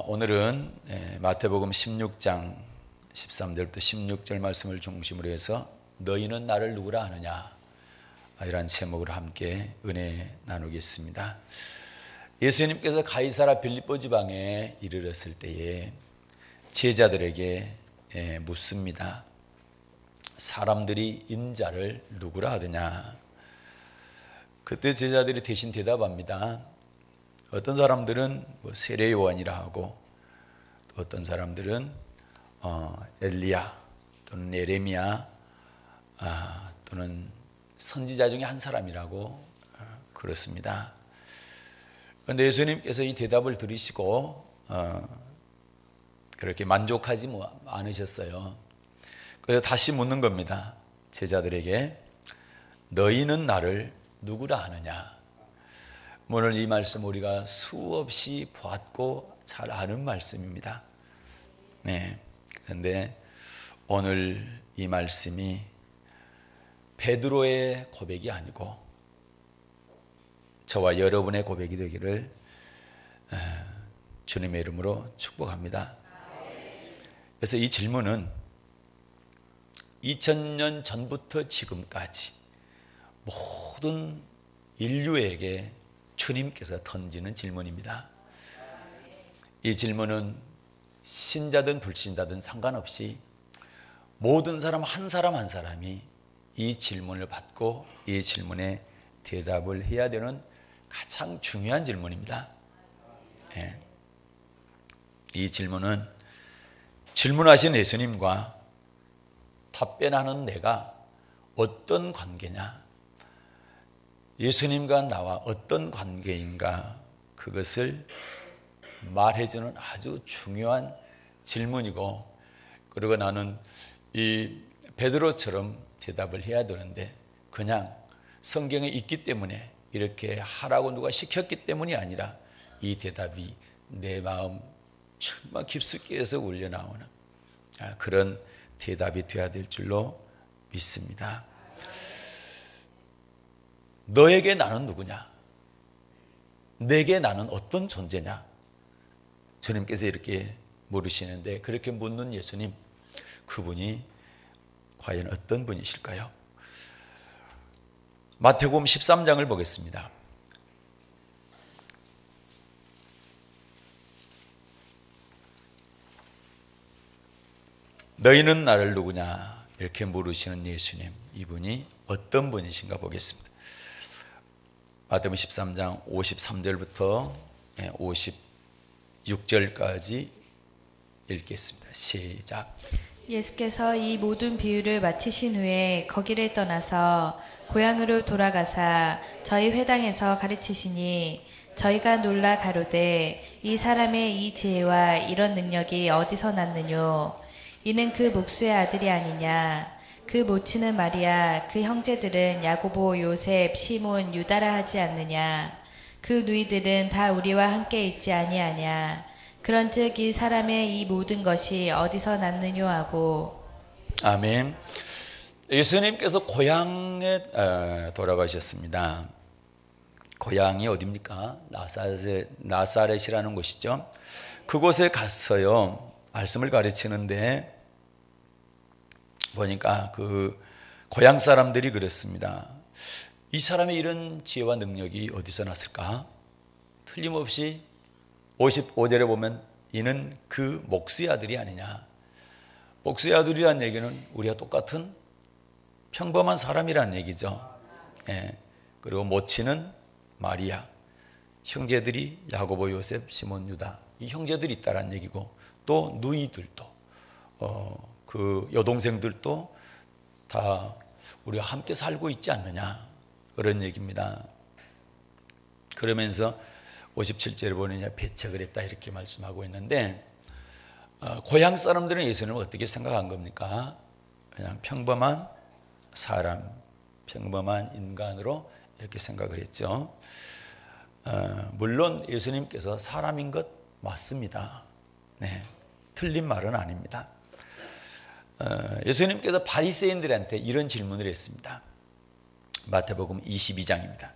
오늘은 마태복음 16장 13절부터 16절 말씀을 중심으로 해서 너희는 나를 누구라 하느냐, 이런 제목으로 함께 은혜 나누겠습니다. 예수님께서 가이사라 빌립보 지방에 이르렀을 때에 제자들에게 묻습니다. 사람들이 인자를 누구라 하느냐. 그때 제자들이 대신 대답합니다. 어떤 사람들은 세례 요한이라 하고, 또 어떤 사람들은 엘리야 또는 예레미야 또는 선지자 중에 한 사람이라고 그렇습니다. 그런데 예수님께서 이 대답을 들으시고 그렇게 만족하지 않으셨어요. 그래서 다시 묻는 겁니다. 제자들에게 너희는 나를 누구라 하느냐. 오늘 이 말씀 우리가 수없이 보았고 잘 아는 말씀입니다. 그런데 오늘 이 말씀이 베드로의 고백이 아니고 저와 여러분의 고백이 되기를 주님의 이름으로 축복합니다. 그래서 이 질문은 2000년 전부터 지금까지 모든 인류에게 주님께서 던지는 질문입니다. 이 질문은 신자든 불신자든 상관없이 모든 사람 한 사람이 이 질문을 받고 이 질문에 대답을 해야 되는 가장 중요한 질문입니다. 이 질문은 질문하신 예수님과 답변하는 내가 어떤 관계냐, 예수님과 나와 어떤 관계인가, 그것을 말해주는 아주 중요한 질문이고, 그리고 나는 이 베드로처럼 대답을 해야 되는데 그냥 성경에 있기 때문에 이렇게 하라고 누가 시켰기 때문이 아니라 이 대답이 내 마음 정말 깊숙이에서 울려나오는 그런 대답이 되어야 될 줄로 믿습니다. 너에게 나는 누구냐? 내게 나는 어떤 존재냐? 주님께서 이렇게 물으시는데, 그렇게 묻는 예수님, 그분이 과연 어떤 분이실까요? 마태복음 13장을 보겠습니다. 너희는 나를 누구냐? 이렇게 물으시는 예수님, 이분이 어떤 분이신가 보겠습니다. 마태복음 13장 53절부터 56절까지 읽겠습니다. 시작. 예수께서 이 모든 비유를 마치신 후에 거기를 떠나서 고향으로 돌아가사 저희 회당에서 가르치시니 저희가 놀라 가로되 이 사람의 이 지혜와 이런 능력이 어디서 났느뇨. 이는 그 목수의 아들이 아니냐. 그 모치는 마리아, 그 형제들은 야고보, 요셉, 시몬, 유다라 하지 않느냐. 그 누이들은 다 우리와 함께 있지 아니하냐. 그런즉 이 사람의 이 모든 것이 어디서 났느뇨 하고. 아멘. 예수님께서 고향에 돌아가셨습니다. 고향이 어디입니까? 나사렛이라는 곳이죠. 그곳에 갔어요. 말씀을 가르치는데 보니까 그 고향 사람들이 그랬습니다. 이 사람의 이런 지혜와 능력이 어디서 났을까? 틀림없이 55절에 보면 이는 그 목수의 아들이 아니냐. 목수의 아들이라는 얘기는 우리와 똑같은 평범한 사람이라는 얘기죠. 그리고 모치는 마리아, 형제들이 야고보, 요셉, 시몬, 유다, 이 형제들이 있다라는 얘기고, 또 누이들도 그 여동생들도 다 우리와 함께 살고 있지 않느냐, 그런 얘기입니다. 그러면서 57절에 보면 배척을 했다 이렇게 말씀하고 있는데, 고향 사람들은 예수님을 어떻게 생각한 겁니까? 그냥 평범한 사람, 평범한 인간으로 이렇게 생각을 했죠. 물론 예수님께서 사람인 것 맞습니다. 틀린 말은 아닙니다. 예수님께서 바리새인들한테 이런 질문을 했습니다. 마태복음 22장입니다.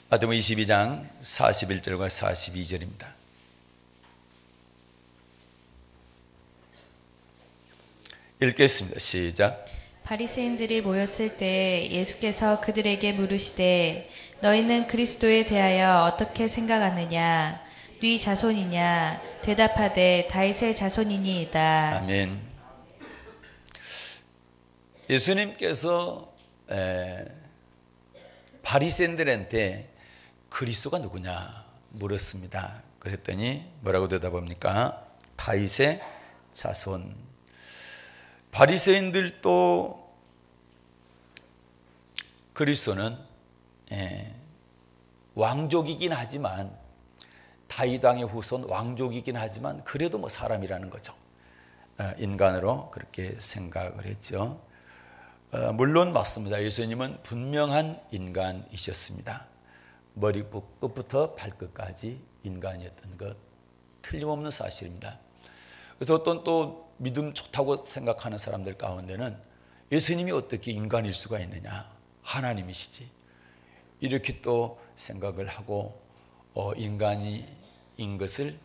마태복음 22장 41절과 42절입니다. 읽겠습니다. 시작. 바리새인들이 모였을 때 예수께서 그들에게 물으시되 너희는 그리스도에 대하여 어떻게 생각하느냐? 네 자손이냐? 대답하되 다윗의 자손이니이다. 아멘. 예수님께서 바리새인들한테 그리스도가 누구냐 물었습니다. 그랬더니 뭐라고 대답합니까? 다윗의 자손. 바리새인들도 그리스도는 왕족이긴 하지만 다윗 왕의 후손 왕족이긴 하지만 그래도 뭐 사람이라는 거죠. 인간으로 그렇게 생각을 했죠. 물론 맞습니다. 예수님은 분명한 인간이셨습니다. 머리 끝부터 발끝까지 인간이었던 것 틀림없는 사실입니다. 그래서 어떤 또 믿음 좋다고 생각하는 사람들 가운데는 예수님이 어떻게 인간일 수가 있느냐, 하나님이시지, 이렇게 또 생각을 하고 인간인 것을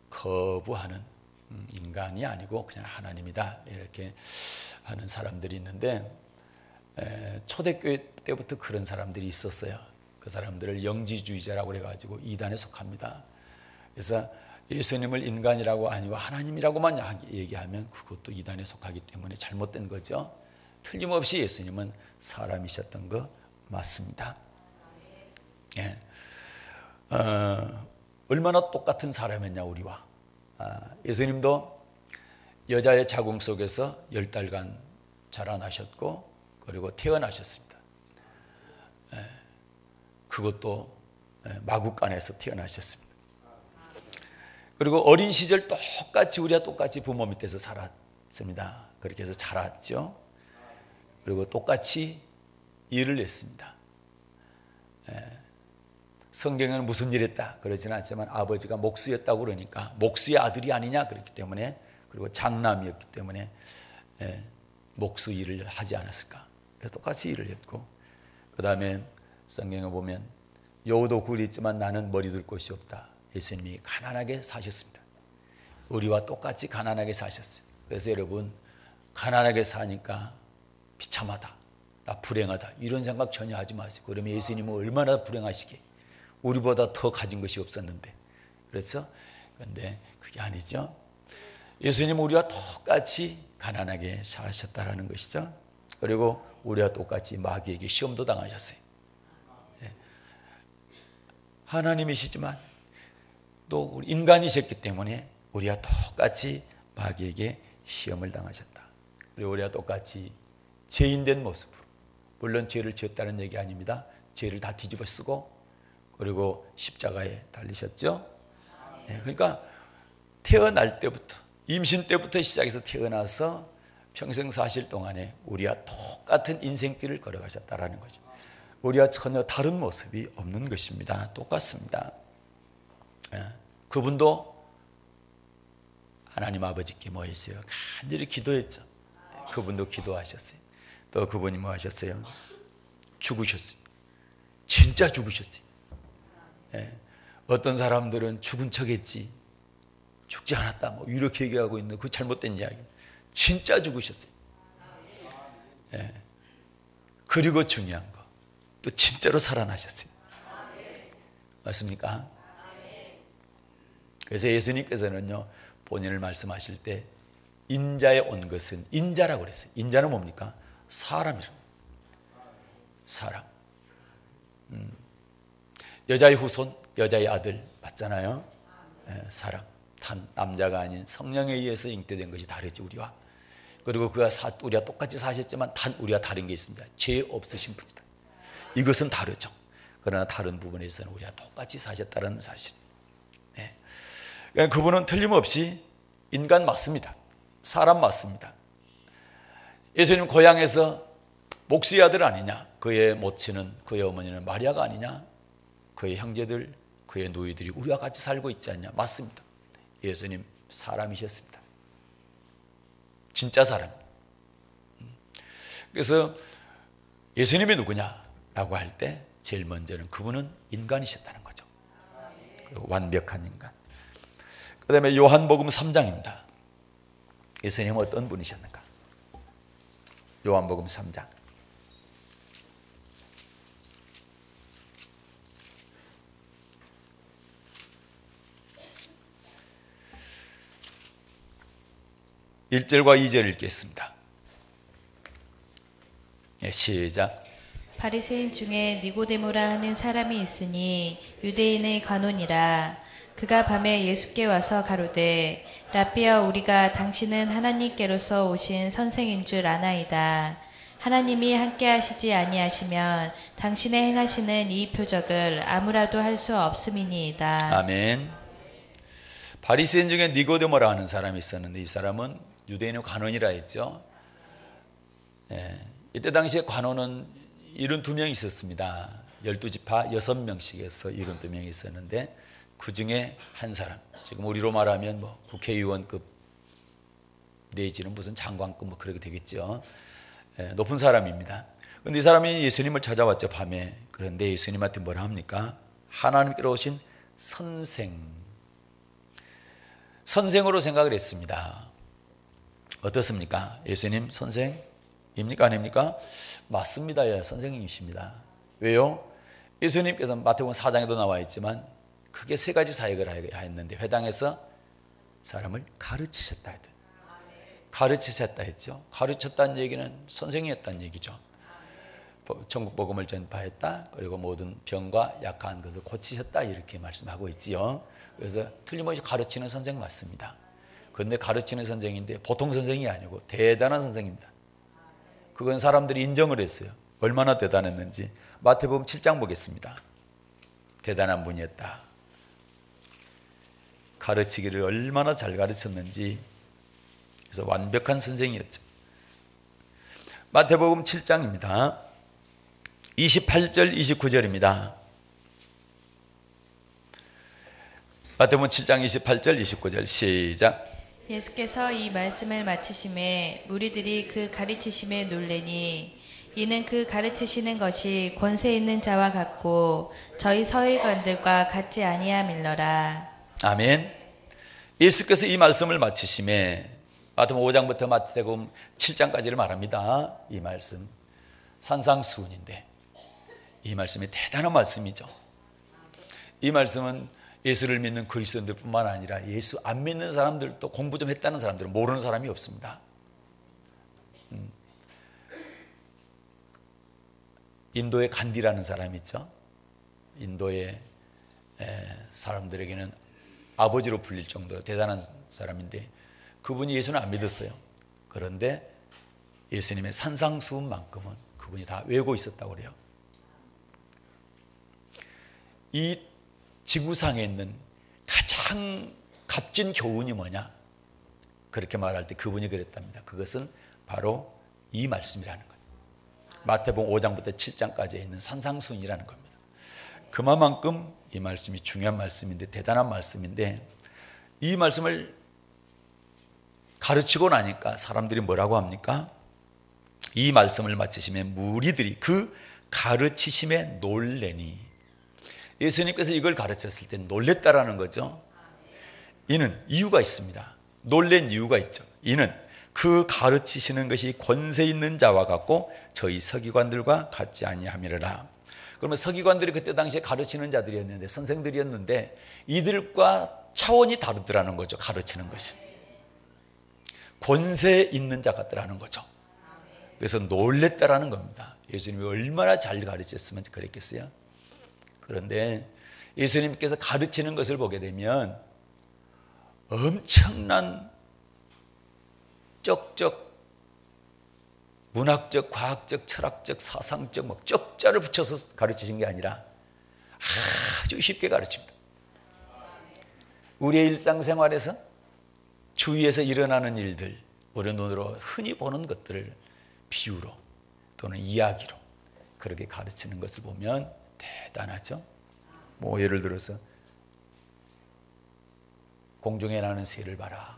거부하는, 인간이 아니고 그냥 하나님이다 이렇게 하는 사람들이 있는데, 초대교회 때부터 그런 사람들이 있었어요. 그 사람들을 영지주의자라고 해가지고 이단에 속합니다. 그래서 예수님을 인간이라고 아니고 하나님이라고만 얘기하면 그것도 이단에 속하기 때문에 잘못된 거죠. 틀림없이 예수님은 사람이셨던 거 맞습니다. 예. 얼마나 똑같은 사람이었냐 우리와. 예수님도 여자의 자궁 속에서 10달간 자라나셨고 그리고 태어나셨습니다. 그것도 마국간에서 태어나셨습니다. 그리고 어린 시절 똑같이 우리와 똑같이 부모 밑에서 살았습니다. 그렇게 해서 자랐죠. 그리고 똑같이 일을 했습니다. 성경에는 무슨 일 했다 그러지는 않지만 아버지가 목수였다고 그러니까 목수의 아들이 아니냐 그렇기 때문에, 그리고 장남이었기 때문에 목수 일을 하지 않았을까. 그래서 똑같이 일을 했고, 그 다음에 성경에 보면 여우도 굴이 있지만 나는 머리 둘 곳이 없다. 예수님이 가난하게 사셨습니다. 우리와 똑같이 가난하게 사셨어요. 그래서 여러분, 가난하게 사니까 비참하다, 나 불행하다 이런 생각 전혀 하지 마세요. 그러면 예수님은 얼마나 불행하시게, 우리보다 더 가진 것이 없었는데. 그렇죠? 그런데 그게 아니죠. 예수님은 우리와 똑같이 가난하게 사셨다라는 것이죠. 그리고 우리와 똑같이 마귀에게 시험도 당하셨어요. 하나님이시지만 또 인간이셨기 때문에 우리와 똑같이 마귀에게 시험을 당하셨다. 그리고 우리와 똑같이 죄인된 모습으로, 물론 죄를 지었다는 얘기 아닙니다. 죄를 다 뒤집어 쓰고 그리고 십자가에 달리셨죠. 그러니까 태어날 때부터, 임신 때부터 시작해서 태어나서 평생 사실 동안에 우리와 똑같은 인생길을 걸어가셨다라는 거죠. 우리와 전혀 다른 모습이 없는 것입니다. 똑같습니다. 그분도 하나님 아버지께 뭐 했어요? 간절히 기도했죠. 그분도 기도하셨어요. 또 그분이 뭐 하셨어요? 죽으셨어요. 진짜 죽으셨어요. 어떤 사람들은 죽은 척했지, 죽지 않았다 뭐 이렇게 얘기하고 있는 그 잘못된 이야기. 진짜 죽으셨어요. 그리고 중요한 거, 또 진짜로 살아나셨어요. 맞습니까? 그래서 예수님께서는요, 본인을 말씀하실 때 인자에 온 것은, 인자라고 그랬어요. 인자는 뭡니까? 사람이라. 사람. 여자의 후손, 여자의 아들 맞잖아요. 사람. 단 남자가 아닌 성령에 의해서 잉태된 것이 다르지 우리와. 그리고 그가 우리와 똑같이 사셨지만 단 우리와 다른 게 있습니다. 죄 없으신 분이다. 이것은 다르죠. 그러나 다른 부분에서는 우리와 똑같이 사셨다는 사실. 그분은 틀림없이 인간 맞습니다. 사람 맞습니다. 예수님 고향에서 목수의 아들 아니냐? 그의 모친은, 그의 어머니는 마리아가 아니냐? 그의 형제들, 그의 노예들이 우리와 같이 살고 있지 않냐? 맞습니다. 예수님 사람이셨습니다. 진짜 사람. 그래서 예수님이 누구냐라고 할 때 제일 먼저는 그분은 인간이셨다는 거죠. 그리고 완벽한 인간. 그 다음에 요한복음 3장입니다. 예수님은 어떤 분이셨는가? 요한복음 3장. (1절과 2절) 읽겠습니다. 네, 시작. 바리새인 중에 니고데모라 하는 사람이 있으니 유대인의 관원이라. 그가 밤에 예수께 와서 가로되 라삐여, 우리가 당신은 하나님께로서 오신 선생인 줄 아나이다. 하나님이 함께 하시지 아니하시면 당신의 행하시는 이 표적을 아무라도 할 수 없음이니이다. 아멘. 바리새인 중에 니고데모라 하는 사람이 있었는데 이 사람은 유대인의 관원이라 했죠. 이때 당시에 관원은 72명이 있었습니다. 12지파 6명씩에서 72명이 있었는데 그 중에 한 사람, 지금 우리로 말하면 뭐 국회의원급 내지는 무슨 장관급 뭐 그렇게 되겠죠. 높은 사람입니다. 그런데 이 사람이 예수님을 찾아왔죠, 밤에. 그런데 예수님한테 뭐라 합니까? 하나님께로 오신 선생으로 생각을 했습니다. 어떻습니까? 예수님 선생입니까? 아닙니까? 맞습니다. 예, 선생님이십니다. 왜요? 예수님께서 마태복음 4장에도 나와 있지만 크게 3가지 사역을 했는데 회당에서 사람을 가르치셨다 했죠. 가르치셨다 했죠. 가르쳤다는 얘기는 선생이었다는 얘기죠. 천국 복음을 전파했다. 그리고 모든 병과 약한 것을 고치셨다, 이렇게 말씀하고 있지요. 그래서 틀림없이 가르치는 선생 맞습니다. 그런데 가르치는 선생인데 보통 선생이 아니고 대단한 선생입니다. 그건 사람들이 인정을 했어요. 얼마나 대단했는지. 마태복음 7장 보겠습니다. 대단한 분이었다. 가르치기를 얼마나 잘 가르쳤는지. 그래서 완벽한 선생이었죠. 마태복음 7장입니다. 28절 29절입니다. 마태복음 7장 28절 29절 시작. 예수께서 이 말씀을 마치심에 무리들이 그 가르치심에 놀래니 이는 그 가르치시는 것이 권세 있는 자와 같고 저희 서기관들과 같지 아니함일러라. 아멘. 예수께서 이 말씀을 마치심에 마태복음 5장부터 마태복음 7장까지를 말합니다. 이 말씀 산상수훈인데 이 말씀이 대단한 말씀이죠. 이 말씀은 예수를 믿는 그리스도인들뿐만 아니라 예수 안 믿는 사람들도, 공부 좀 했다는 사람들은 모르는 사람이 없습니다. 인도의 간디라는 사람이 있죠. 인도의 사람들에게는 아버지로 불릴 정도로 대단한 사람인데 그분이 예수는 안 믿었어요. 그런데 예수님의 산상수훈만큼은 그분이 다 외우고 있었다고 그래요. 이 지구상에 있는 가장 값진 교훈이 뭐냐? 그렇게 말할 때 그분이 그랬답니다. 그것은 바로 이 말씀이라는 거예요. 마태복음 5장부터 7장까지에 있는 산상수훈이라는 겁니다. 그만큼 이 말씀이 중요한 말씀인데, 대단한 말씀인데, 이 말씀을 가르치고 나니까 사람들이 뭐라고 합니까? 이 말씀을 마치시면 무리들이 그 가르치심에 놀래니. 예수님께서 이걸 가르쳤을 때 놀랬다라는 거죠. 이는 이유가 있습니다. 놀란 이유가 있죠. 이는 그 가르치시는 것이 권세 있는 자와 같고 저희 서기관들과 같지 아니함이라. 그러면 서기관들이 그때 당시에 가르치는 자들이었는데, 선생들이었는데 이들과 차원이 다르더라는 거죠. 가르치는 것이 권세 있는 자 같더라는 거죠. 그래서 놀랬다라는 겁니다. 예수님이 얼마나 잘 가르쳤으면 그랬겠어요. 그런데 예수님께서 가르치는 것을 보게 되면 엄청난 쩍쩍 문학적, 과학적, 철학적, 사상적 막 쪽자를 붙여서 가르치신 게 아니라 아주 쉽게 가르칩니다. 우리의 일상생활에서 주위에서 일어나는 일들, 우리 눈으로 흔히 보는 것들을 비유로 또는 이야기로 그렇게 가르치는 것을 보면 대단하죠. 뭐 예를 들어서 공중에 나는 새를 봐라,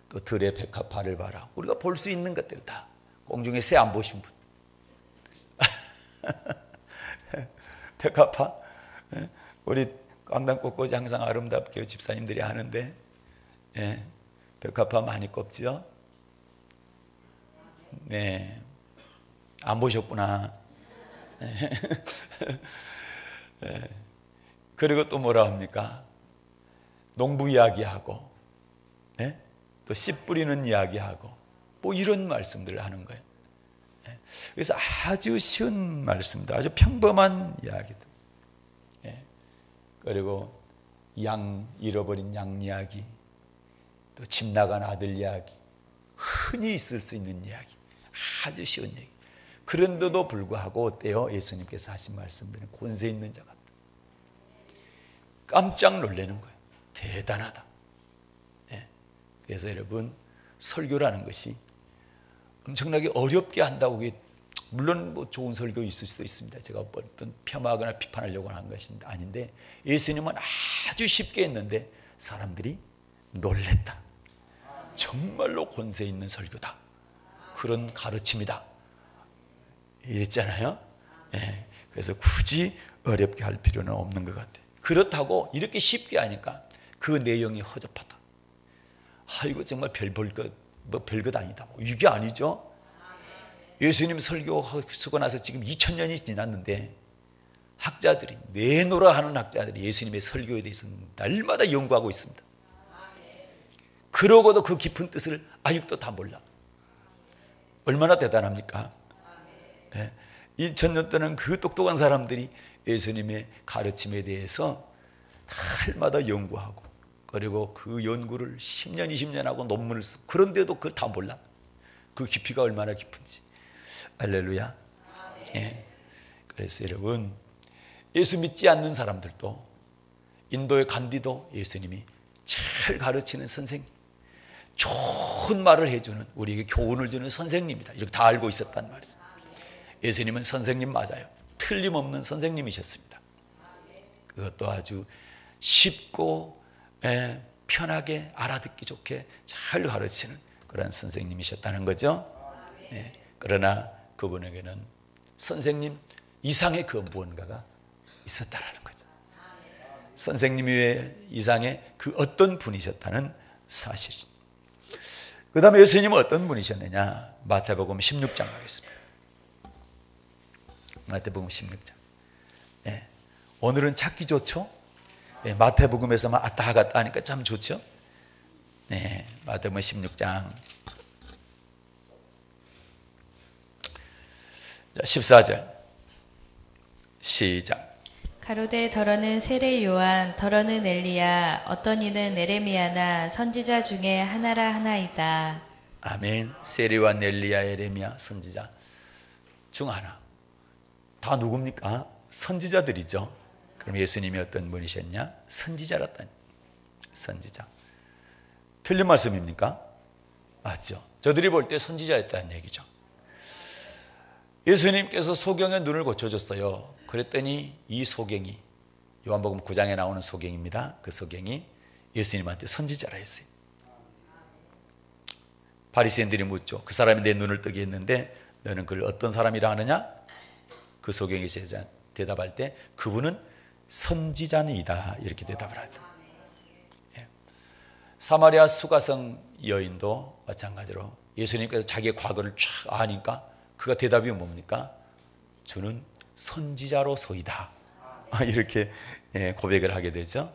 또 들의 백합화를 봐라. 우리가 볼 수 있는 것들 다. 공중에 새 안 보신 분 백합화? 우리 강당꽃꽂이 항상 아름답게 집사님들이 하는데, 백합화 많이 꼽죠? 네, 안 보셨구나. 그리고 또 뭐라 합니까? 농부 이야기하고, 또 씨 뿌리는 이야기하고, 뭐 이런 말씀들을 하는 거예요. 그래서 아주 쉬운 말씀들, 아주 평범한 이야기들. 그리고 잃어버린 양 이야기, 또 집 나간 아들 이야기, 흔히 있을 수 있는 이야기, 아주 쉬운 얘기. 그런데도 불구하고 어때요? 예수님께서 하신 말씀들은 권세 있는 자 같다. 깜짝 놀라는 거예요. 대단하다. 그래서 여러분, 설교라는 것이 엄청나게 어렵게 한다고, 물론 뭐 좋은 설교 있을 수도 있습니다. 제가 어떤 폄하하거나 비판하려고 하는 것이 아닌데, 예수님은 아주 쉽게 했는데 사람들이 놀랬다. 정말로 권세 있는 설교다. 그런 가르침이다. 이랬잖아요. 그래서 굳이 어렵게 할 필요는 없는 것 같아요. 그렇다고 이렇게 쉽게 하니까 그 내용이 허접하다. 이거 정말 별것 아니다. 이게 아니죠. 예수님 설교하시고 나서 지금 2000년이 지났는데 학자들이, 내노라 하는 학자들이 예수님의 설교에 대해서 날마다 연구하고 있습니다. 그러고도 그 깊은 뜻을 아직도 다 몰라. 얼마나 대단합니까? 2000년 동안 그 똑똑한 사람들이 예수님의 가르침에 대해서 날마다 연구하고, 그리고 그 연구를 10년, 20년 하고 논문을 쓰고, 그런데도 그걸 다 몰라. 그 깊이가 얼마나 깊은지. 할렐루야. 그래서 여러분, 예수 믿지 않는 사람들도, 인도의 간디도 예수님이 잘 가르치는 선생님, 좋은 말을 해주는, 우리에게 교훈을 주는 선생님이다. 이렇게 다 알고 있었단 말이죠. 예수님은 선생님 맞아요. 틀림없는 선생님이셨습니다. 그것도 아주 쉽고 편하게 알아듣기 좋게 잘 가르치는 그런 선생님이셨다는 거죠. 그러나 그분에게는 선생님 이상의 그 무언가가 있었다라는 거죠. 선생님 이상의 그 어떤 분이셨다는 사실이죠. 그 다음에 예수님은 어떤 분이셨느냐? 마태복음 16장 하겠습니다. 마태복음 16장. 오늘은 찾기 좋죠? 마태복음에서만 왔다 갔다 하니까 참 좋죠? 마태복음 16장 14절 시작. 가로되 더러는 세례 요한, 더러는 엘리야, 어떤 이는 에레미야나 선지자 중에 하나라 하나이다. 아멘. 세례 요한, 엘리야, 에레미야, 선지자 중 하나. 다 누굽니까? 선지자들이죠. 그럼 예수님이 어떤 분이셨냐? 선지자였다니. 선지자. 틀린 말씀입니까? 맞죠. 저들이 볼 때 선지자였다는 얘기죠. 예수님께서 소경의 눈을 고쳐줬어요. 그랬더니 이 소경이, 요한복음 9장에 나오는 소경입니다. 그 소경이 예수님한테 선지자라 했어요. 바리새인들이 묻죠. 그 사람이 내 눈을 뜨게 했는데 너는 그를 어떤 사람이라 하느냐? 그 소경이 대답할 때 그분은 선지자이다, 이렇게 대답을 하죠. 사마리아 수가성 여인도 마찬가지로 예수님께서 자기의 과거를 쫙 아니까 그가 대답이 뭡니까? 주는 선지자로소이다, 이렇게 고백을 하게 되죠.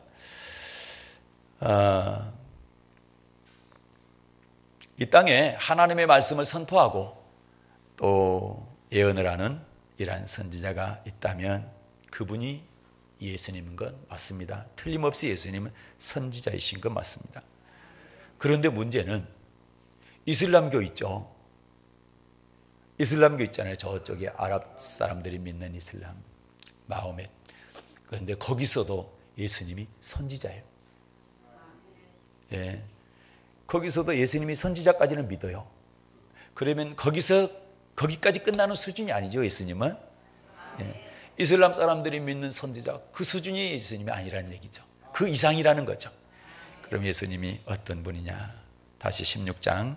이 땅에 하나님의 말씀을 선포하고 또 예언을 하는 이러한 선지자가 있다면 그분이 예수님인 것 맞습니다. 틀림없이 예수님은 선지자이신 것 맞습니다. 그런데 문제는 이슬람교 있죠. 이슬람교 있잖아요. 저쪽에 아랍 사람들이 믿는 이슬람, 마호멧. 그런데 거기서도 예수님이 선지자예요. 거기서도 예수님이 선지자까지는 믿어요. 그러면 거기까지 끝나는 수준이 아니죠, 예수님은. 이슬람 사람들이 믿는 선지자, 그 수준이 예수님이 아니라는 얘기죠. 그 이상이라는 거죠. 그럼 예수님이 어떤 분이냐? 다시 16장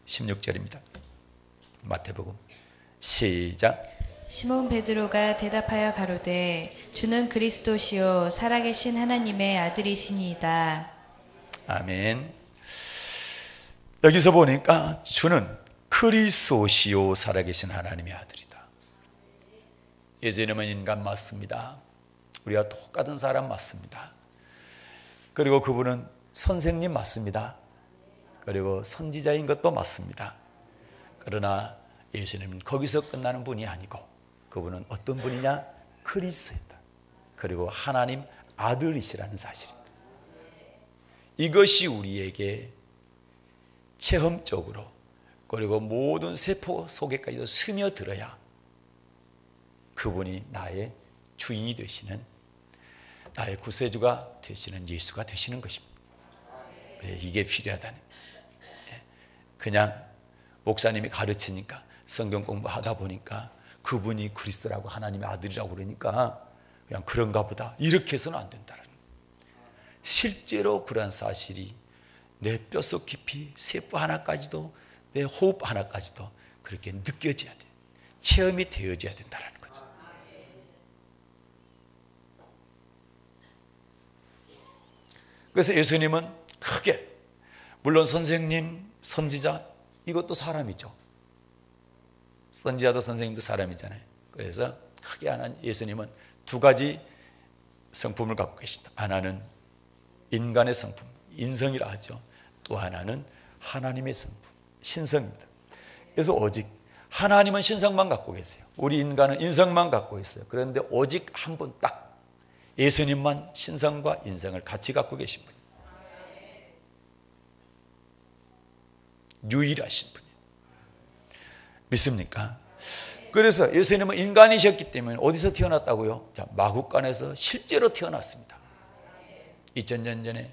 16절입니다. 마태복음 시작. 시몬 베드로가 대답하여 가로되 주는 그리스도시요 살아계신 하나님의 아들이시니이다. 아멘. 여기서 보니까 주는 그리스도시요 살아계신 하나님의 아들이다. 예수님은 인간 맞습니다. 우리와 똑같은 사람 맞습니다. 그리고 그분은 선생님 맞습니다. 그리고 선지자인 것도 맞습니다. 그러나 예수님은 거기서 끝나는 분이 아니고 그분은 어떤 분이냐? 그리스도다. 그리고 하나님 아들이시라는 사실입니다. 이것이 우리에게 체험적으로 그리고 모든 세포 속에까지도 스며들어야 그분이 나의 주인이 되시는, 나의 구세주가 되시는 예수가 되시는 것입니다. 이게 필요하다는. 그냥 목사님이 가르치니까 성경 공부하다 보니까 그분이 그리스도라고 하나님의 아들이라고 그러니까 그냥 그런가 보다 이렇게 해서는 안 된다는. 실제로 그러한 사실이 내 뼛속 깊이 세포 하나까지도 내 호흡 하나까지도 그렇게 느껴져야 돼. 체험이 되어져야 된다는 거죠. 그래서 예수님은 크게, 물론 선생님, 선지자 이것도 사람이죠. 선지자도 선생님도 사람이잖아요. 그래서 크게 하나님 예수님은 두 가지 성품을 갖고 계시다. 하나는 인간의 성품, 인성이라 하죠. 또 하나는 하나님의 성품, 신성입니다. 그래서 오직 하나님은 신성만 갖고 계세요. 우리 인간은 인성만 갖고 있어요. 그런데 오직 한 분 딱 예수님만 신성과 인성을 같이 갖고 계신 분이에요. 유일하신 분이에요. 믿습니까? 그래서 예수님은 인간이셨기 때문에 어디서 태어났다고요? 자, 마구간에서 실제로 태어났습니다. 2000년 전에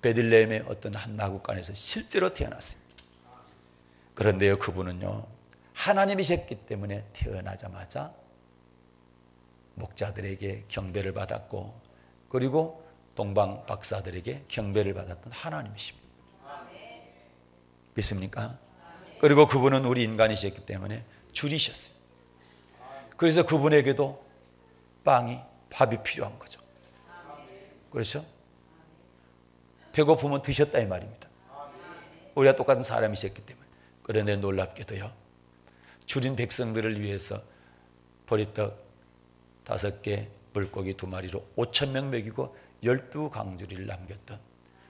베들레헴의 어떤 한 마구간에서 실제로 태어났습니다. 그런데요, 그분은요 하나님이셨기 때문에 태어나자마자 목자들에게 경배를 받았고 그리고 동방 박사들에게 경배를 받았던 하나님이십니다. 믿습니까? 그리고 그분은 우리 인간이셨기 때문에 줄이셨어요. 그래서 그분에게도 밥이 필요한 거죠. 그렇죠? 배고프면 드셨다 이 말입니다. 우리가 똑같은 사람이셨기 때문에. 그런데 놀랍게도요, 줄인 백성들을 위해서 보리떡 5개, 물고기 2마리로 5,000명 먹이고 12강주리를 남겼던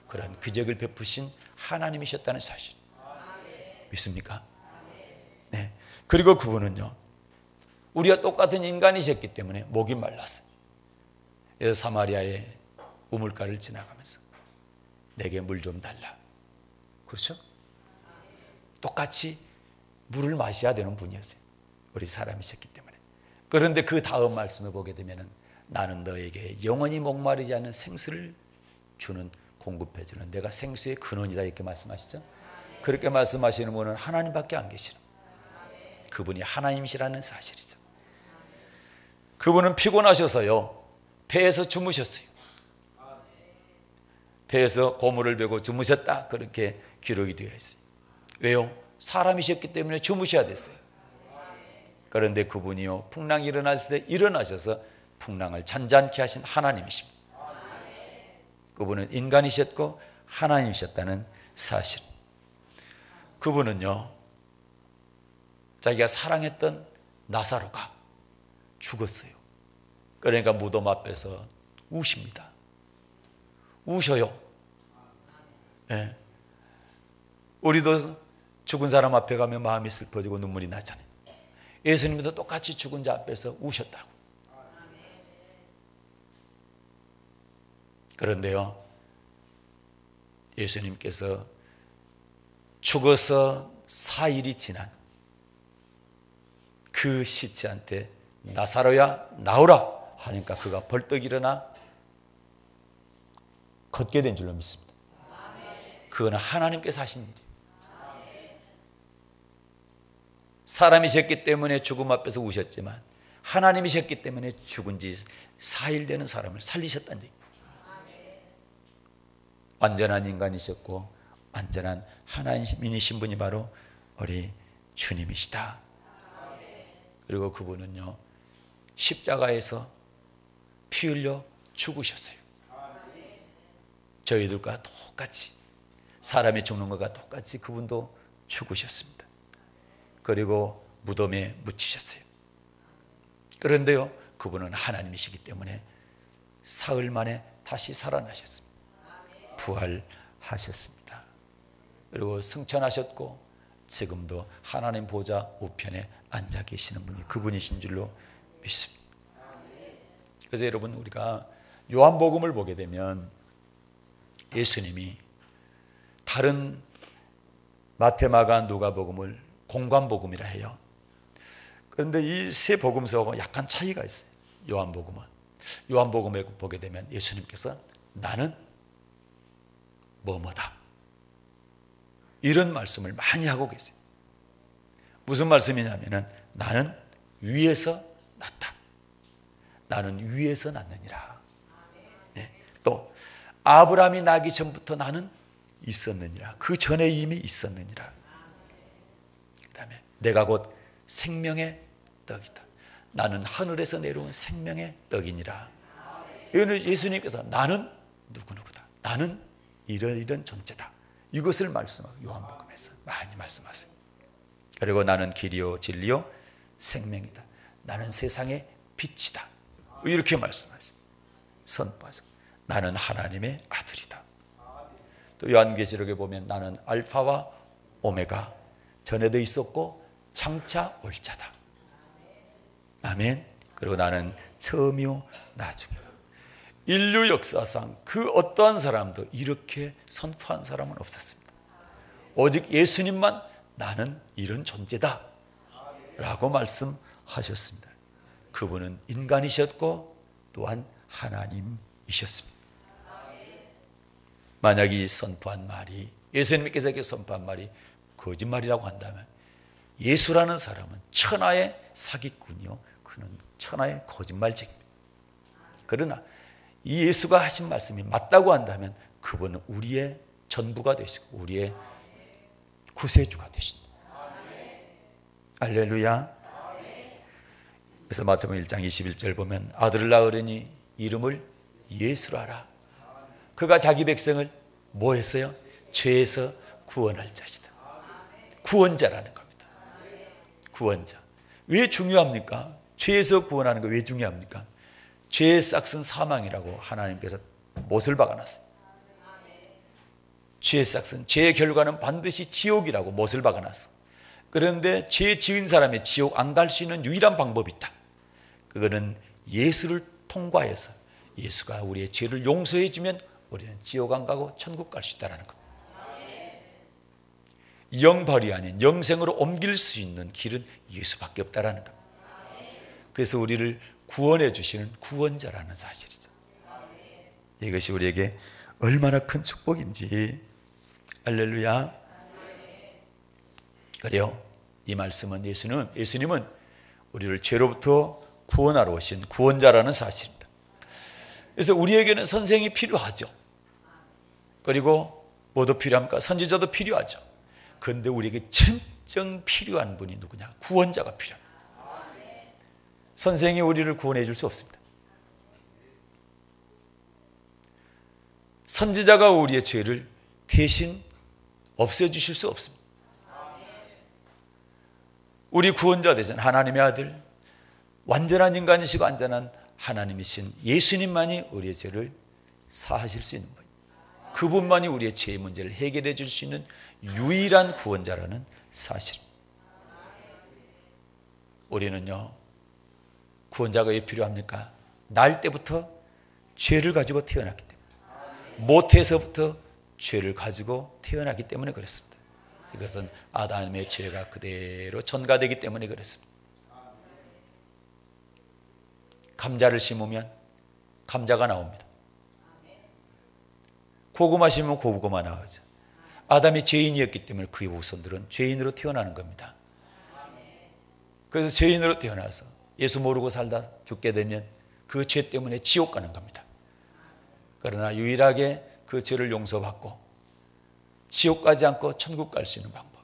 그런 기적을 베푸신 하나님이셨다는 사실. 믿습니까? 네. 그리고 그분은요, 우리가 똑같은 인간이셨기 때문에 목이 말랐어요. 그래서 사마리아의 우물가를 지나가면서 내게 물 좀 달라. 그렇죠? 똑같이 물을 마셔야 되는 분이었어요. 우리 사람이셨기 때문에. 그런데 그 다음 말씀을 보게 되면 나는 너에게 영원히 목마르지 않은 생수를 공급해주는 내가 생수의 근원이다 이렇게 말씀하시죠. 그렇게 말씀하시는 분은 하나님밖에 안 계시는, 그분이 하나님이시라는 사실이죠. 그분은 피곤하셔서요 배에서 주무셨어요. 배에서 고물을 베고 주무셨다 그렇게 기록이 되어 있어요. 왜요? 사람이셨기 때문에 주무셔야 됐어요. 그런데 그분이요 풍랑이 일어났을 때 일어나셔서 풍랑을 잔잔케 하신 하나님이십니다. 그분은 인간이셨고 하나님이셨다는 사실. 그분은요 자기가 사랑했던 나사로가 죽었어요. 그러니까 무덤 앞에서 우십니다. 우셔요. 네. 우리도 죽은 사람 앞에 가면 마음이 슬퍼지고 눈물이 나잖아요. 예수님도 똑같이 죽은 자 앞에서 우셨다고. 그런데요 예수님께서 죽어서 4일이 지난 그 시체한테 나사로야 나오라 하니까 그가 벌떡 일어나 걷게 된 줄로 믿습니다. 그거는 하나님께서 하신 일이에요. 사람이셨기 때문에 죽음 앞에서 우셨지만 하나님이셨기 때문에 죽은 지 4일 되는 사람을 살리셨다는 얘기예요. 완전한 인간이셨고 완전한 하나님이신 분이 바로 우리 주님이시다. 그리고 그분은요 십자가에서 피 흘려 죽으셨어요. 저희들과 똑같이, 사람이 죽는 것과 똑같이 그분도 죽으셨습니다. 그리고 무덤에 묻히셨어요. 그런데요 그분은 하나님이시기 때문에 사흘 만에 다시 살아나셨습니다. 부활하셨습니다. 그리고 승천하셨고 지금도 하나님 보좌 우편에 앉아 계시는 분이 그분이신 줄로 믿습니다. 그래서 여러분, 우리가 요한복음을 보게 되면 예수님이 다른 마태, 마가, 누가복음을 공관복음이라 해요. 그런데 이 세 복음서하고 약간 차이가 있어요. 요한복음에 보게 되면 예수님께서 나는 뭐뭐다 이런 말씀을 많이 하고 계세요. 무슨 말씀이냐면 나는 위에서 났다. 나는 위에서 났느니라. 네. 또 아브라함이 나기 전부터 나는 있었느니라. 그 전에 이미 있었느니라. 그 다음에 내가 곧 생명의 떡이다. 나는 하늘에서 내려온 생명의 떡이니라. 예수님께서 나는 누구누구다. 나는 이런 존재다. 이것을 말씀하고 요한복음에서 많이 말씀하세요. 그리고 나는 길이요 진리요 생명이다. 나는 세상의 빛이다. 이렇게 말씀하세요. 선포하세요. 나는 하나님의 아들이다. 또 요한계시록에 보면 나는 알파와 오메가, 전에도 있었고 장차 올 자다. 아멘. 그리고 나는 처음이요 나중이다. 인류 역사상 그 어떠한 사람도 이렇게 선포한 사람은 없었습니다. 오직 예수님만 나는 이런 존재다 라고 말씀하셨습니다. 그분은 인간이셨고 또한 하나님이셨습니다. 만약 이 선포한 말이, 예수님께서 이렇게 선포한 말이 거짓말이라고 한다면 예수라는 사람은 천하의 사기꾼이요, 그는 천하의 거짓말쟁이입니다. 그러나 이 예수가 하신 말씀이 맞다고 한다면 그분은 우리의 전부가 되시고 우리의 구세주가 되신다. 할렐루야. 그래서 마태복음 1장 21절 보면 아들을 낳으려니 이름을 예수라 하라. 그가 자기 백성을 뭐 했어요? 죄에서 구원할 자시다. 구원자라는 겁니다. 구원자. 왜 중요합니까? 죄에서 구원하는 거 왜 중요합니까? 죄의 싹은 사망이라고 하나님께서 못을 박아놨어요. 죄의 싹은, 죄의 결과는 반드시 지옥이라고 못을 박아놨어. 그런데 죄 지은 사람이 지옥 안 갈 수 있는 유일한 방법이 있다. 그거는 예수를 통과해서 예수가 우리의 죄를 용서해 주면 우리는 지옥 안 가고 천국 갈 수 있다는 겁니다. 영벌이 아닌 영생으로 옮길 수 있는 길은 예수밖에 없다는 겁니다. 그래서 우리를 구원해 주시는 구원자라는 사실이죠. 이것이 우리에게 얼마나 큰 축복인지. 할렐루야. 그래요. 이 말씀은 예수님은 우리를 죄로부터 구원하러 오신 구원자라는 사실입니다. 그래서 우리에게는 선생이 필요하죠. 그리고 뭐도 필요합니까? 선지자도 필요하죠. 그런데 우리에게 진정 필요한 분이 누구냐? 구원자가 필요합니다. 선생이 우리를 구원해 줄 수 없습니다. 선지자가 우리의 죄를 대신 없애주실 수 없습니다. 우리 구원자 되신 하나님의 아들, 완전한 인간이시고 완전한 하나님이신 예수님만이 우리의 죄를 사하실 수 있는 분입니다. 그분만이 우리의 죄의 문제를 해결해 줄 수 있는 유일한 구원자라는 사실입니다. 우리는요, 구원자가 왜 필요합니까? 날 때부터 죄를 가지고 태어났기 때문에, 모태에서부터 죄를 가지고 태어났기 때문에 그렇습니다. 이것은 아담의 죄가 그대로 전가되기 때문에 그렇습니다. 감자를 심으면 감자가 나옵니다. 고구마 심으면 고구마 나오죠. 아담이 죄인이었기 때문에 그의 후손들은 죄인으로 태어나는 겁니다. 그래서 죄인으로 태어나서 예수 모르고 살다 죽게 되면 그 죄 때문에 지옥 가는 겁니다. 그러나 유일하게 그 죄를 용서받고 지옥 가지 않고 천국 갈 수 있는 방법,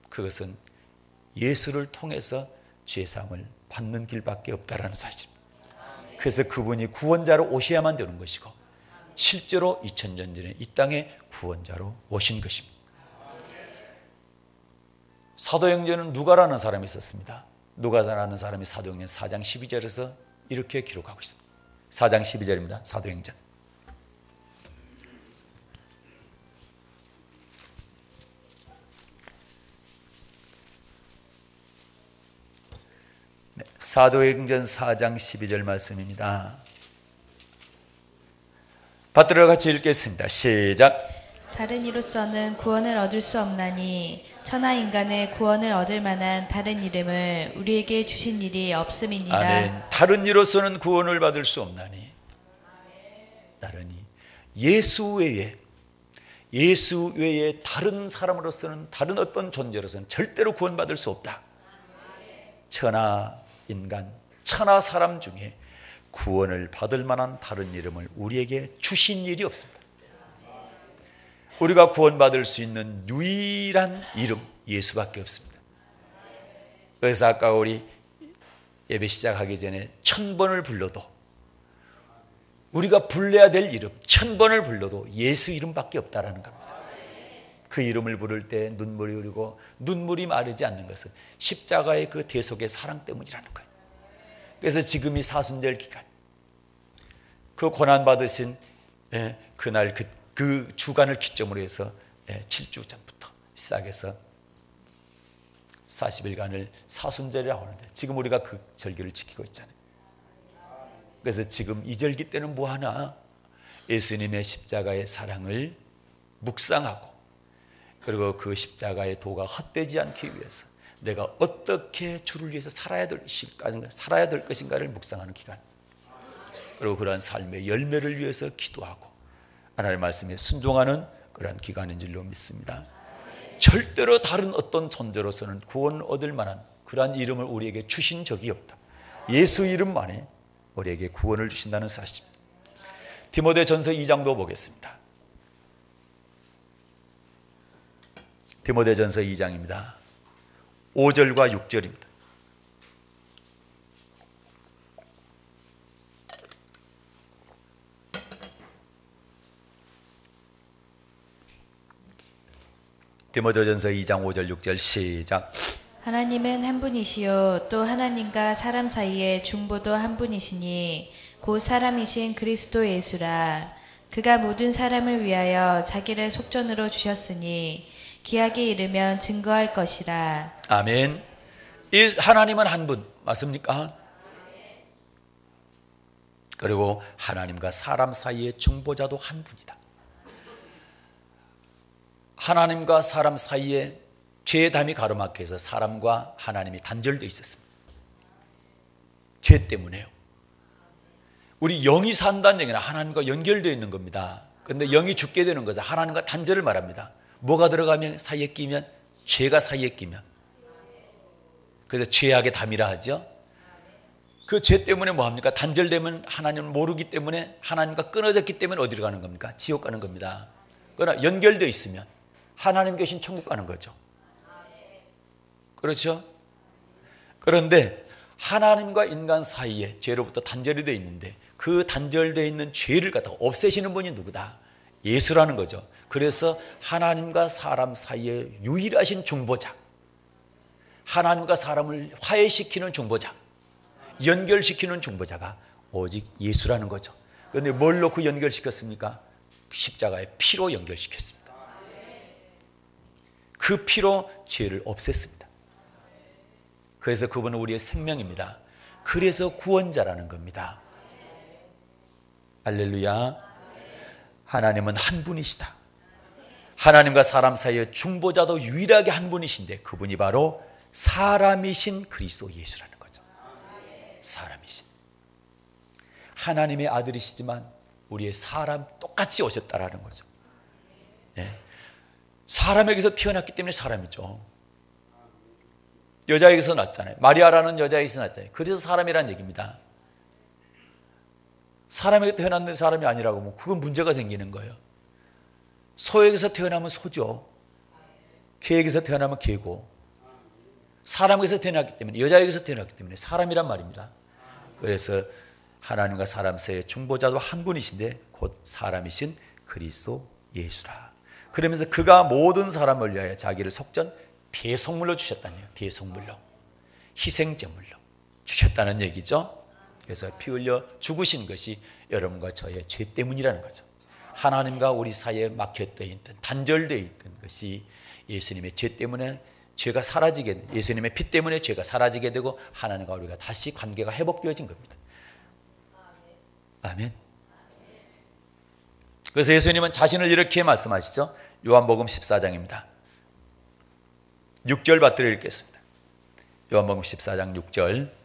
그것은 예수를 통해서 죄사함을 받는 길밖에 없다라는 사실입니다. 그래서 그분이 구원자로 오셔야만 되는 것이고 실제로 2000년 전에 이 땅에 구원자로 오신 것입니다. 사도행전은 누가라는 사람이 있었습니다. 누가라는 사람이 사도행전 4장 12절에서 이렇게 기록하고 있습니다. 4장 12절입니다. 사도행전. 사도행전 4장 12절 말씀입니다. 받들어 같이 읽겠습니다. 시작. 다른 이로서는 구원을 얻을 수 없나니 천하 인간의 구원을 얻을 만한 다른 이름을 우리에게 주신 일이 없음이니라. 아멘. 다른 이로서는 구원을 받을 수 없나니 다른 예수 외에 다른 사람으로서는 다른 어떤 존재로서는 절대로 구원받을 수 없다. 천하 인간, 천하 사람 중에 구원을 받을 만한 다른 이름을 우리에게 주신 일이 없습니다. 우리가 구원받을 수 있는 유일한 이름 예수밖에 없습니다. 그래서 아까 우리 예배 시작하기 전에 1000번을 불러도 우리가 불러야 될 이름 1000번을 불러도 예수 이름밖에 없다라는 겁니다. 그 이름을 부를 때 눈물이 흐르고 눈물이 마르지 않는 것은 십자가의 그 대속의 사랑 때문이라는 거예요. 그래서 지금 이 사순절 기간 그 고난받으신 그날 그 주간을 기점으로 해서 7주 전부터 시작해서 40일간을 사순절이라고 하는데 지금 우리가 그 절기를 지키고 있잖아요. 그래서 지금 이 절기 때는 뭐하나? 예수님의 십자가의 사랑을 묵상하고 그리고 그 십자가의 도가 헛되지 않기 위해서 내가 어떻게 주를 위해서 살아야 될 것인가를 묵상하는 기간, 그리고 그러한 삶의 열매를 위해서 기도하고 하나님의 말씀에 순종하는 그러한 기간인 줄로 믿습니다. 절대로 다른 어떤 존재로서는 구원을 얻을 만한 그러한 이름을 우리에게 주신 적이 없다. 예수 이름만이 우리에게 구원을 주신다는 사실입니다. 디모데전서 2장도 보겠습니다. 디모데전서 2장입니다. 5절과 6절입니다. 디모데전서 2장 5절 6절 시작. 하나님은 한 분이시요 또 하나님과 사람 사이에 중보도 한 분이시니 곧 사람이신 그리스도 예수라. 그가 모든 사람을 위하여 자기를 속전으로 주셨으니 기약이 이르면 증거할 것이라. 아멘. 이 하나님은 한 분 맞습니까? 그리고 하나님과 사람 사이의 중보자도 한 분이다. 하나님과 사람 사이에 죄의 담이 가로막혀서 사람과 하나님이 단절되어 있었습니다. 죄 때문에요. 우리 영이 산다는 얘기는 하나님과 연결되어 있는 겁니다. 그런데 영이 죽게 되는 것은 하나님과 단절을 말합니다. 뭐가 들어가면 사이에 끼면? 죄가 사이에 끼면. 그래서 죄악의 담이라 하죠. 그 죄 때문에 뭐합니까? 단절되면 하나님을 모르기 때문에, 하나님과 끊어졌기 때문에 어디로 가는 겁니까? 지옥 가는 겁니다. 그러나 연결되어 있으면 하나님 계신 천국 가는 거죠. 그렇죠? 그런데 하나님과 인간 사이에 죄로부터 단절이 되어 있는데 그 단절되어 있는 죄를 갖다가 없애시는 분이 누구다? 예수라는 거죠. 그래서 하나님과 사람 사이에 유일하신 중보자, 하나님과 사람을 화해시키는 중보자, 연결시키는 중보자가 오직 예수라는 거죠. 그런데 뭘 놓고 연결시켰습니까? 십자가의 피로 연결시켰습니다. 그 피로 죄를 없앴습니다. 그래서 그분은 우리의 생명입니다. 그래서 구원자라는 겁니다. 할렐루야. 하나님은 한 분이시다. 하나님과 사람 사이의 중보자도 유일하게 한 분이신데 그분이 바로 사람이신 그리스도 예수라는 거죠. 사람이신 하나님의 아들이시지만 우리의 사람 똑같이 오셨다라는 거죠. 네. 사람에게서 태어났기 때문에 사람이죠. 여자에게서 났잖아요. 마리아라는 여자에게서 났잖아요. 그래서 사람이라는 얘기입니다. 사람에게 태어났는데 사람이 아니라고 하면 그건 문제가 생기는 거예요. 소에게서 태어나면 소죠. 개에게서 태어나면 개고, 사람에게서 태어났기 때문에, 여자에게서 태어났기 때문에 사람이란 말입니다. 그래서 하나님과 사람 사이의 중보자도 한 분이신데 곧 사람이신 그리스도 예수라. 그러면서 그가 모든 사람을 위하여 자기를 속전 배송물로 주셨다네요. 배송물로, 희생제물로 주셨다는 얘기죠. 그래서 피 흘려 죽으신 것이 여러분과 저의 죄 때문이라는 거죠. 하나님과 우리 사이에 막혀져 있던, 단절되어 있던 것이 예수님의 죄 때문에 죄가 사라지게, 예수님의 피 때문에 죄가 사라지게 되고 하나님과 우리가 다시 관계가 회복되어진 겁니다. 아멘. 그래서 예수님은 자신을 이렇게 말씀하시죠. 요한복음 14장입니다. 6절 받들어 읽겠습니다. 요한복음 14장 6절.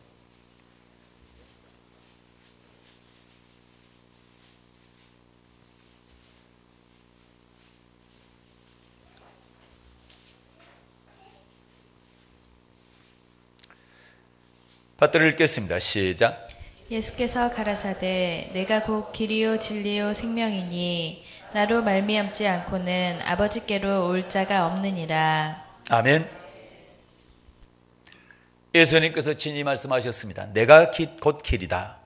받들어 읽겠습니다. 시작. 예수께서 가라사대 내가 곧 길이요 진리요 생명이니 나로 말미암지 않고는 아버지께로 올 자가 없느니라. 아멘. 예수님께서 친히 말씀하셨습니다. 내가 곧 길이다.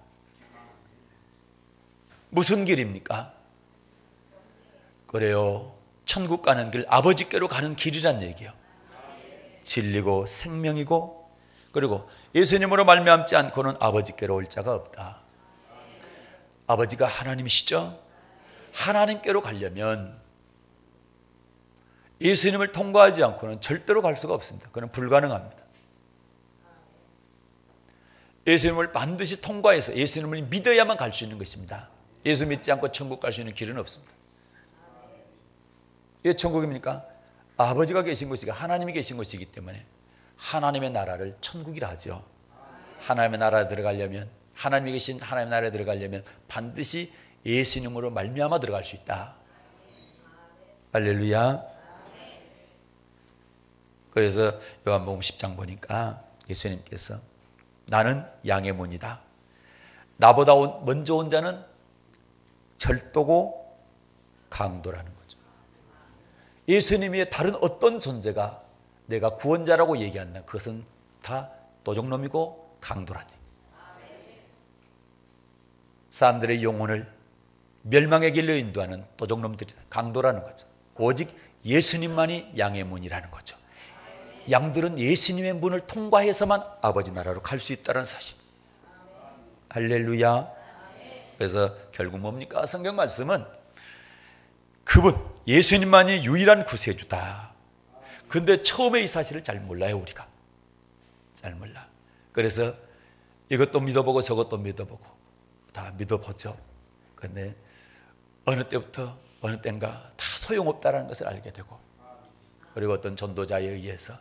무슨 길입니까? 그래요, 천국 가는 길, 아버지께로 가는 길이란 얘기예요. 진리고 생명이고, 그리고 예수님으로 말미암지 않고는 아버지께로 올 자가 없다. 아버지가 하나님이시죠. 하나님께로 가려면 예수님을 통과하지 않고는 절대로 갈 수가 없습니다. 그건 불가능합니다. 예수님을 반드시 통과해서 예수님을 믿어야만 갈 수 있는 것입니다. 예수 믿지 않고 천국 갈 수 있는 길은 없습니다. 이게 천국입니까? 아버지가 계신 곳이고 하나님이 계신 곳이기 때문에 하나님의 나라를 천국이라 하죠. 하나님의 나라에 들어가려면, 하나님이 계신 하나님의 나라에 들어가려면 반드시 예수님으로 말미암아 들어갈 수 있다. 할렐루야. 그래서 요한복음 10장 보니까 예수님께서 나는 양의 문이다. 나보다 먼저 온 자는 절도고 강도라는 거죠. 예수님의 다른 어떤 존재가 내가 구원자라고 얘기한다, 그것은 다 도적놈이고 강도라니. 사람들의 영혼을 멸망의 길로 인도하는 도적놈들이 강도라는 거죠. 오직 예수님만이 양의 문이라는 거죠. 양들은 예수님의 문을 통과해서만 아버지 나라로 갈 수 있다는 사실. 할렐루야. 그래서 결국 뭡니까? 성경 말씀은 그분 예수님만이 유일한 구세주다. 근데 처음에 이 사실을 잘 몰라요. 우리가 잘 몰라. 그래서 이것도 믿어보고 저것도 믿어보고 다 믿어보죠. 근데 어느 때부터 어느 때인가 다 소용없다는 것을 알게 되고, 그리고 어떤 전도자에 의해서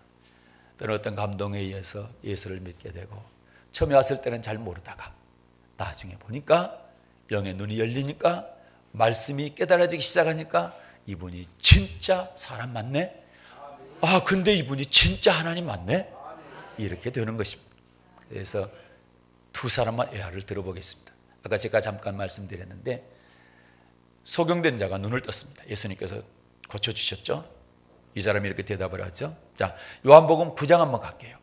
또는 어떤 감동에 의해서 예수를 믿게 되고, 처음에 왔을 때는 잘 모르다가 나중에 보니까 영의 눈이 열리니까, 말씀이 깨달아지기 시작하니까 이분이 진짜 사람 맞네? 아, 근데 이분이 진짜 하나님 맞네? 이렇게 되는 것입니다. 그래서 두 사람만 예화를 들어보겠습니다. 아까 제가 잠깐 말씀드렸는데 소경된 자가 눈을 떴습니다. 예수님께서 고쳐주셨죠? 이 사람이 이렇게 대답을 하죠. 자, 요한복음 9장 한번 갈게요.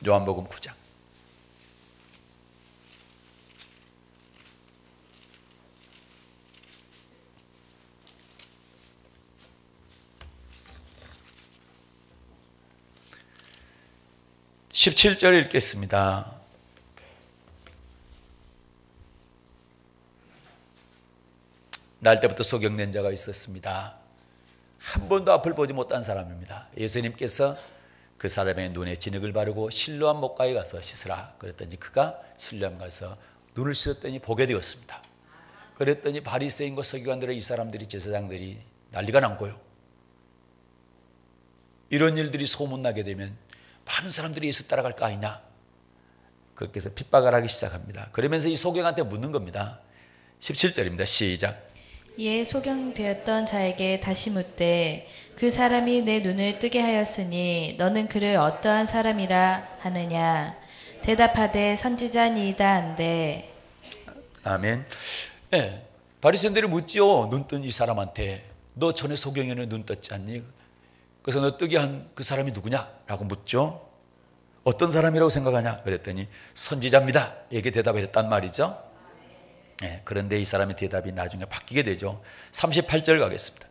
요한복음 9장. (17절) 읽겠습니다. 날 때부터 소경된 자가 있었습니다. 한 번도 앞을 보지 못한 사람입니다. 예수님께서 그 사람의 눈에 진흙을 바르고 실로암 목가에 가서 씻으라 그랬더니 그가 실로암 가서 눈을 씻었더니 보게 되었습니다. 그랬더니 바리새인과 서기관들의 이 사람들이, 제사장들이 난리가 난 거예요. 이런 일들이 소문나게 되면 많은 사람들이 예수 따라갈 거 아니냐, 그렇게 해서 핍박을 하기 시작합니다. 그러면서 이 소경한테 묻는 겁니다. 17절입니다. 시작. 이에 소경되었던 자에게 다시 묻되 그 사람이 내 눈을 뜨게 하였으니 너는 그를 어떠한 사람이라 하느냐. 대답하되 선지자니이다 한대. 아멘. 네, 바리새인들이 묻지요. 눈 뜬 이 사람한테 너 전에 소경에는 눈 떴지 않니? 그래서 너 뜨게 한 그 사람이 누구냐라고 묻죠. 어떤 사람이라고 생각하냐 그랬더니 선지자입니다. 이렇게 대답을 했단 말이죠. 네, 그런데 이 사람의 대답이 나중에 바뀌게 되죠. 38절 가겠습니다.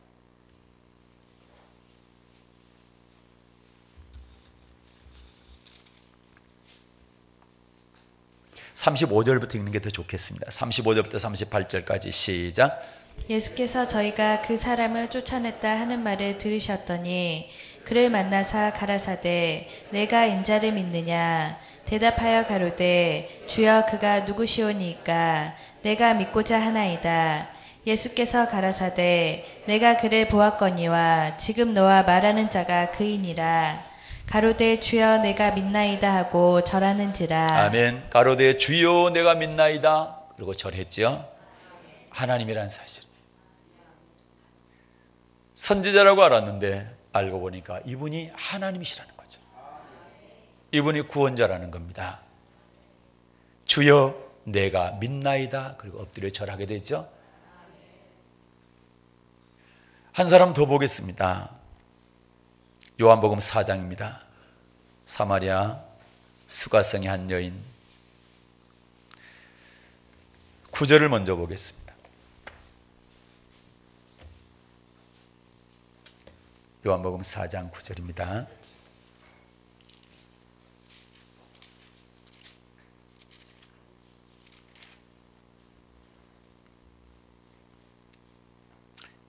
(35절부터) 읽는 게 더 좋겠습니다. 35절부터 38절까지 시작. 예수께서 저희가 그 사람을 쫓아냈다 하는 말을 들으셨더니 그를 만나사 가라사대 내가 인자를 믿느냐 대답하여 가로되 주여 그가 누구시오니이까 내가 믿고자 하나이다. 예수께서 가라사대 내가 그를 보았거니와 지금 너와 말하는 자가 그이니라. 가로되 주여 내가 믿나이다 하고 절하는지라. 아멘. 가로되 주여 내가 믿나이다 그리고 절했죠. 하나님이란 사실. 선지자라고 알았는데 알고 보니까 이분이 하나님이시라는 거죠. 이분이 구원자라는 겁니다. 주여 내가 믿나이다 그리고 엎드려 절하게 되죠. 한 사람 더 보겠습니다. 요한복음 4장입니다. 사마리아 수가성의 한 여인 9절을 먼저 보겠습니다. 요한복음 4장 9절입니다.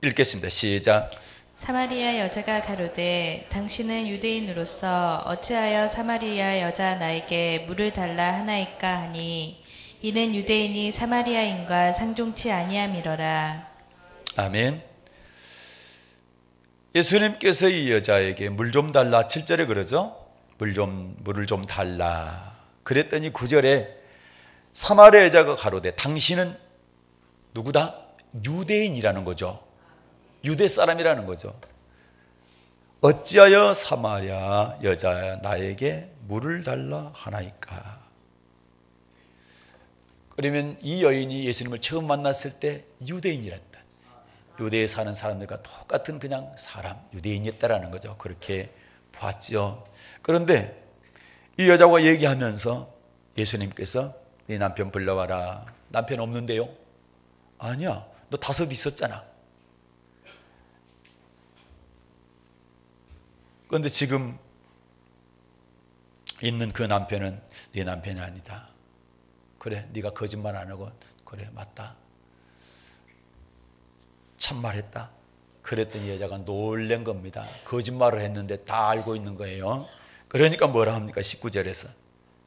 읽겠습니다. 시작. 사마리아 여자가 가로되 당신은 유대인으로서 어찌하여 사마리아 여자 나에게 물을 달라 하나이까 하니 이는 유대인이 사마리아인과 상종치 아니함이러라. 아멘. 예수님께서 이 여자에게 물 좀 달라 7절에 그러죠. 물을 좀 달라 그랬더니 9절에 사마리아 여자가 가로되 당신은 누구다? 유대인이라는 거죠. 유대 사람이라는 거죠. 어찌하여 사마리아 여자 나에게 물을 달라 하나이까. 그러면 이 여인이 예수님을 처음 만났을 때 유대인이랬다. 유대에 사는 사람들과 똑같은 그냥 사람, 유대인이었다라는 거죠. 그렇게 봤죠. 그런데 이 여자와 얘기하면서 예수님께서 네 남편 불러와라. 남편 없는데요? 아니야, 너 5 있었잖아. 그런데 지금 있는 그 남편은 네 남편이 아니다. 그래, 네가 거짓말 안 하고 그래 맞다. 참말했다. 그랬더니 여자가 놀란 겁니다. 거짓말을 했는데 다 알고 있는 거예요. 그러니까 뭐라 합니까? 19절에서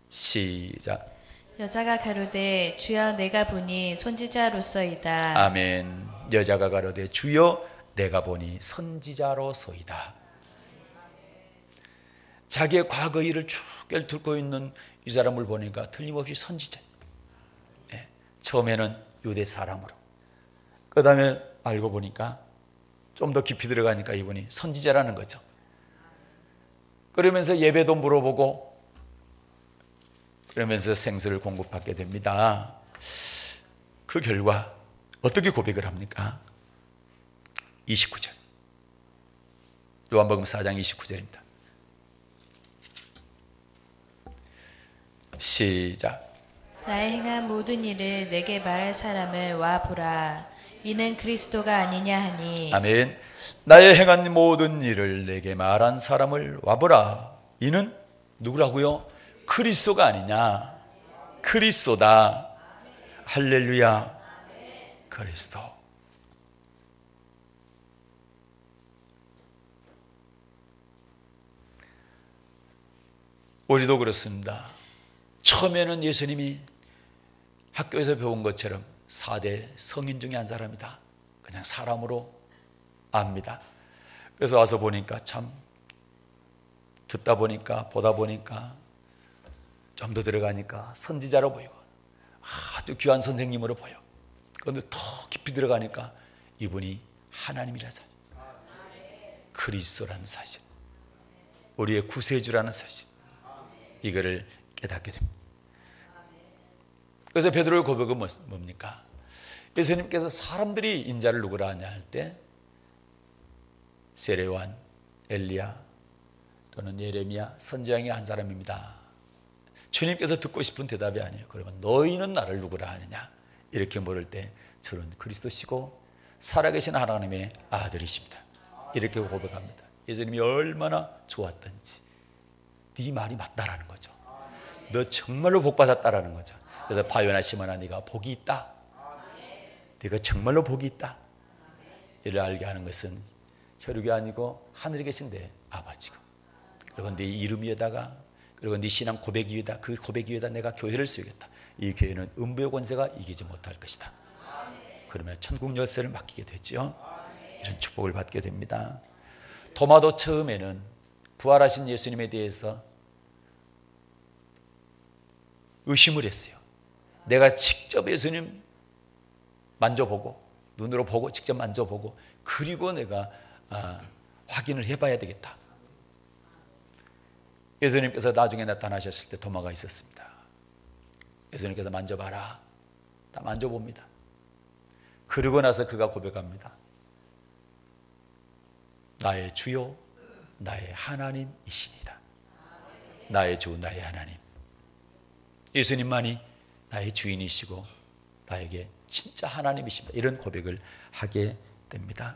시작. 여자가 가로되 주여 내가 보니 선지자로서이다. 아멘. 여자가 가로되 주여 내가 보니 선지자로서이다. 자기의 과거 일을 쭉 꿰뚫고 있는 이 사람을 보니까 틀림없이 선지자. 네. 처음에는 유대 사람으로, 그 다음에 알고 보니까 좀 더 깊이 들어가니까 이분이 선지자라는 거죠. 그러면서 예배도 물어보고 그러면서 생수를 공급받게 됩니다. 그 결과 어떻게 고백을 합니까? 29절. 요한복음 4장 29절입니다. 시작. 나의 행한 모든 일을 내게 말할 사람을 와 보라. 이는 그리스도가 아니냐 하니. 아멘. 나의 행한 모든 일을 내게 말한 사람을 와보라. 이는 누구라고요? 그리스도가 아니냐. 그리스도다. 할렐루야. 그리스도. 우리도 그렇습니다. 처음에는 예수님이 학교에서 배운 것처럼 4대 성인 중에 한 사람이다. 그냥 사람으로 압니다. 그래서 와서 보니까 참 듣다 보니까 보다 보니까 좀 더 들어가니까 선지자로 보이고 아주 귀한 선생님으로 보여. 그런데 더 깊이 들어가니까 이분이 하나님이라는 사실, 그리스도라는 사실, 우리의 구세주라는 사실, 이거를 깨닫게 됩니다. 그래서 베드로의 고백은 뭡니까? 예수님께서 사람들이 인자를 누구라 하냐 할 때 세례요한, 엘리야 또는 예레미야 선지자의 한 사람입니다. 주님께서 듣고 싶은 대답이 아니에요. 그러면 너희는 나를 누구라 하느냐 이렇게 물을 때 주는 그리스도시고 살아계신 하나님의 아들이십니다. 이렇게 고백합니다. 예수님이 얼마나 좋았던지 네 말이 맞다라는 거죠. 너 정말로 복 받았다라는 거죠. 그래서 바요나 시몬아 네가 복이 있다. 네가 정말로 복이 있다. 이를 알게 하는 것은 혈육이 아니고 하늘에 계신 내 아버지고, 그리고 네 이름 위에다가, 그리고 네 신앙 고백 위에다, 그 고백 위에다 내가 교회를 세우겠다. 이 교회는 음부의 권세가 이기지 못할 것이다. 그러면 천국 열쇠를 맡기게 되죠. 이런 축복을 받게 됩니다. 도마도 처음에는 부활하신 예수님에 대해서 의심을 했어요. 내가 직접 예수님 만져보고, 눈으로 보고 직접 만져보고, 그리고 내가 확인을 해봐야 되겠다. 예수님께서 나중에 나타나셨을 때 도마가 있었습니다. 예수님께서 만져봐라. 다 만져봅니다. 그러고 나서 그가 고백합니다. 나의 주요 나의 하나님이시니다. 나의 주 나의 하나님. 예수님만이 나의 주인이시고 나에게 진짜 하나님이십니다. 이런 고백을 하게 됩니다.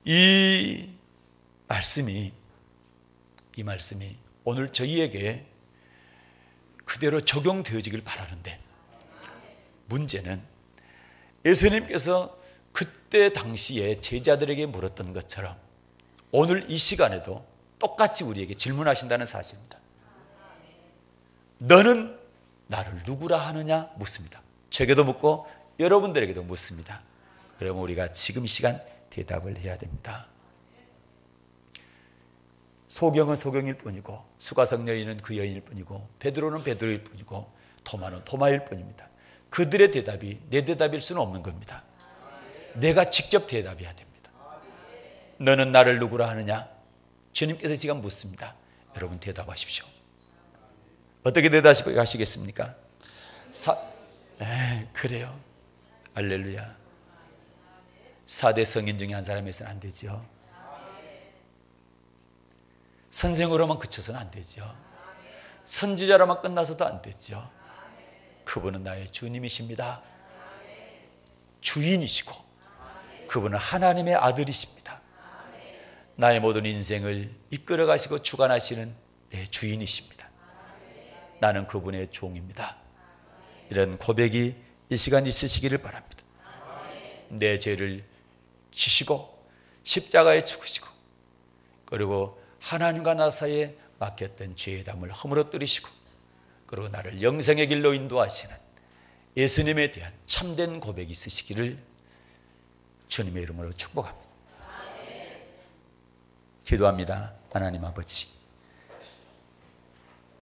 이 말씀이 오늘 저희에게 그대로 적용되어지길 바라는데, 문제는 예수님께서 그때 당시에 제자들에게 물었던 것처럼 오늘 이 시간에도 똑같이 우리에게 질문하신다는 사실입니다. 너는 나를 누구라 하느냐 묻습니다. 저에게도 묻고 여러분들에게도 묻습니다. 그러면 우리가 지금 이 시간 대답을 해야 됩니다. 소경은 소경일 뿐이고, 수가성 여인은 그 여인일 뿐이고, 베드로는 베드로일 뿐이고, 토마는 토마일 뿐입니다. 그들의 대답이 내 대답일 수는 없는 겁니다. 내가 직접 대답해야 됩니다. 너는 나를 누구라 하느냐? 주님께서 지금 묻습니다. 여러분 대답하십시오. 어떻게 대답하시겠습니까? 그래요. 할렐루야. 4대 성인 중에 한 사람에서는 안 되죠. 선생으로만 그쳐서는 안 되죠. 선지자로만 끝나서도 안 되죠. 그분은 나의 주님이십니다. 주인이시고 그분은 하나님의 아들이십니다. 나의 모든 인생을 이끌어 가시고 주관하시는 내 주인이십니다. 나는 그분의 종입니다. 이런 고백이 이 시간 있으시기를 바랍니다. 내 죄를 지시고 십자가에 죽으시고, 그리고 하나님과 나 사이에 막혔던 죄의 담을 허물어뜨리시고, 그리고 나를 영생의 길로 인도하시는 예수님에 대한 참된 고백이 있으시기를 주님의 이름으로 축복합니다. 기도합니다. 하나님 아버지,